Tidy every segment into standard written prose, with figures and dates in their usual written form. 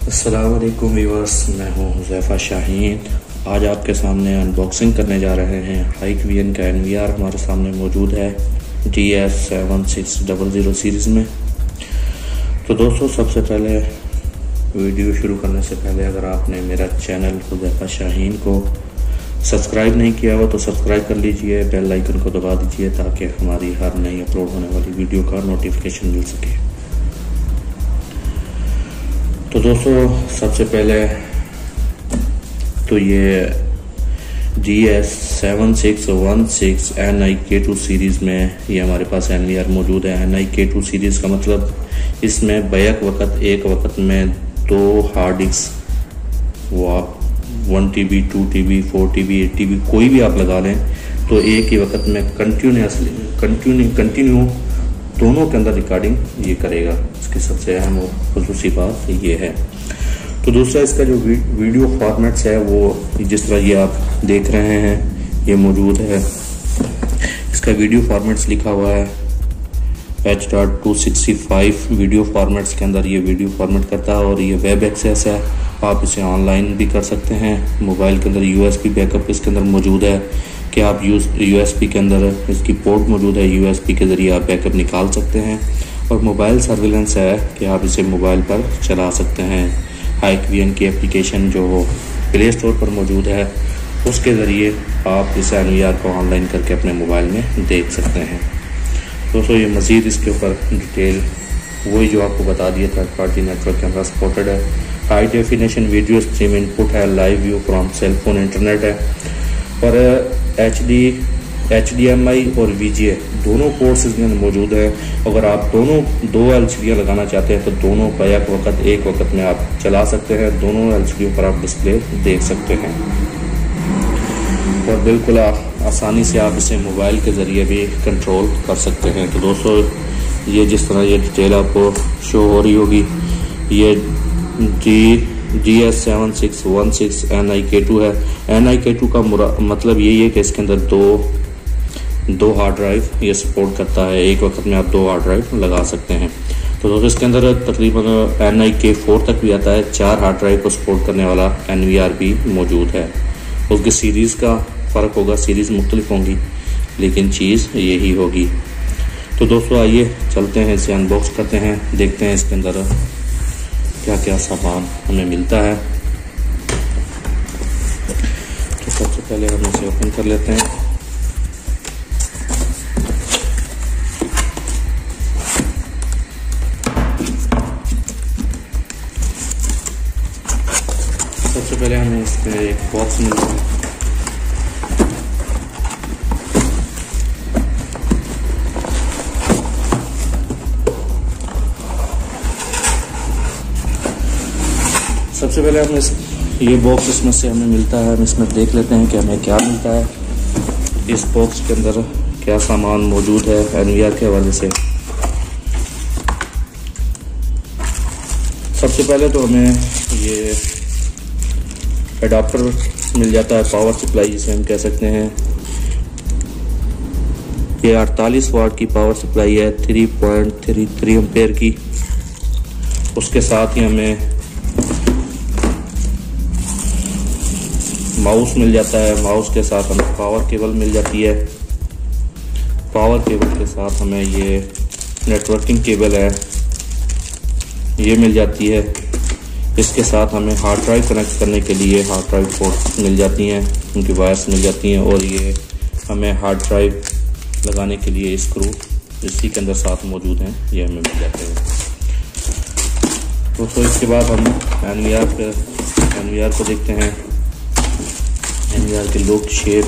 अस्सलाम वालेकुम व्यूअर्स, मैं हूं हुज़ैफ़ा शाहीन। आज आपके सामने अनबॉक्सिंग करने जा रहे हैं हाइकवियन का NVR हमारे सामने मौजूद है DS7600 सीरीज़ में। तो दोस्तों, सबसे पहले वीडियो शुरू करने से पहले अगर आपने मेरा चैनल हुज़ैफ़ा शाहीन को सब्सक्राइब नहीं किया हो तो सब्सक्राइब कर लीजिए, बेल आइकन को दबा दीजिए ताकि हमारी हर नई अपलोड होने वाली वीडियो का नोटिफिकेशन मिल सके। तो दोस्तों, सबसे पहले तो ये DS7616 NIK2 सीरीज़ में ये हमारे पास NVR मौजूद है। NIK2 सीरीज़ का मतलब इसमें बैक वक़्त एक वक़्त में 2 हार्ड डिस्क वो आप 1 TB 2 TB 4 TB 8 TB कोई भी आप लगा लें तो एक ही वक़्त में कंटिन्यू दोनों के अंदर रिकॉर्डिंग ये करेगा। इसकी सबसे अहम और खुसूसी बात ये है। तो दूसरा, इसका जो वीडियो फॉर्मेट्स है वो जिस तरह ये आप देख रहे हैं ये मौजूद है। इसका वीडियो फॉर्मेट्स लिखा हुआ है H.265 वीडियो फॉर्मेट्स के अंदर ये वीडियो फॉर्मेट करता है और ये वेब एक्सेस है। आप इसे ऑनलाइन भी कर सकते हैं। मोबाइल के अंदर USB बैकअप इसके अंदर मौजूद है कि आप USB के अंदर इसकी पोर्ट मौजूद है, USB के ज़रिए आप बैकअप निकाल सकते हैं। और मोबाइल सर्विलेंस है कि आप इसे मोबाइल पर चला सकते हैं। हाइकवियन की एप्लीकेशन जो प्ले स्टोर पर मौजूद है उसके ज़रिए आप इस NVR को ऑनलाइन करके अपने मोबाइल में देख सकते हैं। दोस्तों, ये मज़ीद इसके ऊपर डिटेल वही जो आपको बता दिया था, पार्टी नेटवर्क कैमरा सपोर्टेड है, high definition video stream input है, live view from cellphone internet है और HDMI और VGA दोनों पोर्ट्स इसमें मौजूद है। अगर आप दो LCD लगाना चाहते हैं तो दोनों बैक वक़्त एक वक़्त में आप चला सकते हैं। दोनों LCD पर आप डिस्प्ले देख सकते हैं और बिल्कुल आसानी से आप इसे मोबाइल के ज़रिए भी कंट्रोल कर सकते हैं। तो दोस्तों, ये जिस तरह ये डिटेल आपको शो हो रही होगी, ये DS7616 NIK2 है। NIK2 का मतलब यही है कि इसके अंदर दो हार्ड ड्राइव ये सपोर्ट करता है। एक वक्त में आप 2 हार्ड ड्राइव लगा सकते हैं। तो दोस्तों, इसके अंदर तकरीबन NIK4 तक भी आता है। 4 हार्ड ड्राइव को सपोर्ट करने वाला NVR भी मौजूद है। उसकी सीरीज़ का फ़र्क होगा, सीरीज़ मुख्तलिफ होंगी लेकिन चीज़ यही होगी। तो दोस्तों, आइए चलते हैं, इसे अनबॉक्स करते हैं, देखते हैं इसके अंदर क्या क्या सामान हमें मिलता है। तो सबसे पहले हम इसे ओपन कर लेते हैं। सबसे पहले हमें इसमें एक बॉक्स मिलता है। सबसे पहले हम ये बॉक्स इसमें से हमें मिलता है, हम इसमें देख लेते हैं कि हमें क्या मिलता है। इस बॉक्स के अंदर क्या सामान मौजूद है NVR के हवाले से। सबसे पहले तो हमें ये एडाप्टर मिल जाता है, पावर सप्लाई जिसे हम कह सकते हैं। ये 48 वाट की पावर सप्लाई है, 3.33 एम्पेयर की। उसके साथ ही हमें माउस मिल जाता है। माउस के साथ हमें पावर केबल मिल जाती है। पावर केबल के साथ हमें ये नेटवर्किंग केबल है ये मिल जाती है। इसके साथ हमें हार्ड ड्राइव कनेक्ट करने के लिए हार्ड ड्राइव पोर्ट मिल जाती हैं, उनकी वायर्स मिल जाती हैं। और ये हमें हार्ड ड्राइव लगाने के लिए स्क्रू इसी के अंदर साथ मौजूद हैं, ये हमें मिल जाते हैं। तो इसके बाद हम NVR को देखते हैं। NVR के लुक, शेप,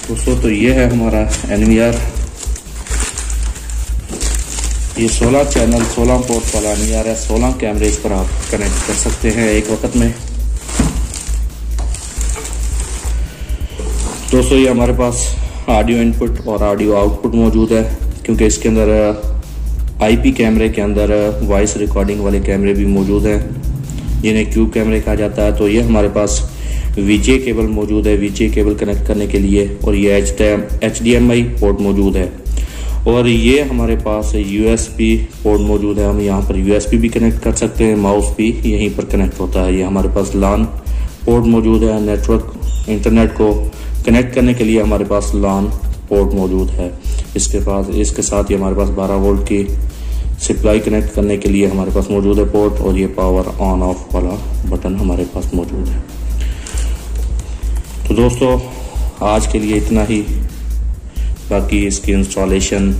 दोस्तों, तो ये है हमारा NVR। ये 16 चैनल 16 पोर्ट वाला NVR है। 16 कैमरे इस पर आप कनेक्ट कर सकते हैं एक वक्त में। दोस्तों, ये हमारे पास ऑडियो इनपुट और ऑडियो आउटपुट मौजूद है, क्योंकि इसके अंदर आईपी कैमरे के अंदर वॉइस रिकॉर्डिंग वाले कैमरे भी मौजूद हैं। जिन्हें क्यूब कैमरे कहा जाता है। तो ये हमारे पास VGA केबल मौजूद है, VGA केबल कनेक्ट करने के लिए, और ये HDMI पोर्ट मौजूद है। और ये हमारे पास USB पोर्ट मौजूद है, हम यहाँ पर USB भी कनेक्ट कर सकते हैं, माउस भी यहीं पर कनेक्ट होता है। ये हमारे पास LAN पोर्ट मौजूद है, नेटवर्क इंटरनेट को कनेक्ट करने के लिए हमारे पास LAN पोर्ट मौजूद है। इसके साथ ही हमारे पास 12 वोल्ट की सप्लाई कनेक्ट करने के लिए हमारे पास मौजूद है पोर्ट, और ये पावर ऑन ऑफ वाला बटन हमारे पास मौजूद है। तो दोस्तों आज के लिए इतना ही, बाकी इसकी इंस्टॉलेशन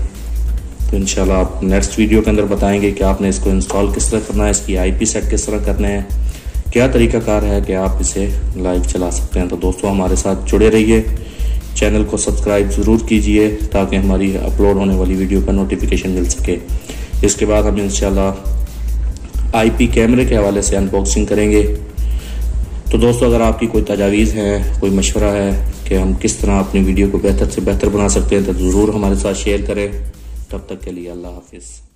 तो इंशाल्लाह आप नेक्स्ट वीडियो के अंदर बताएंगे कि आपने इसको इंस्टॉल किस तरह करना है, इसकी IP सेट किस तरह करने हैं, क्या तरीकाकार है कि आप इसे लाइव चला सकते हैं। तो दोस्तों हमारे साथ जुड़े रहिए, चैनल को सब्सक्राइब ज़रूर कीजिए ताकि हमारी अपलोड होने वाली वीडियो का नोटिफिकेशन मिल सके। इसके बाद हम इंशाल्लाह IP कैमरे के हवाले से अनबॉक्सिंग करेंगे। तो दोस्तों अगर आपकी कोई तजावीज़ है, कोई मशवरा है कि हम किस तरह अपनी वीडियो को बेहतर से बेहतर बना सकते हैं, तो ज़रूर हमारे साथ शेयर करें। तब तक के लिए अल्लाह हाफिज़।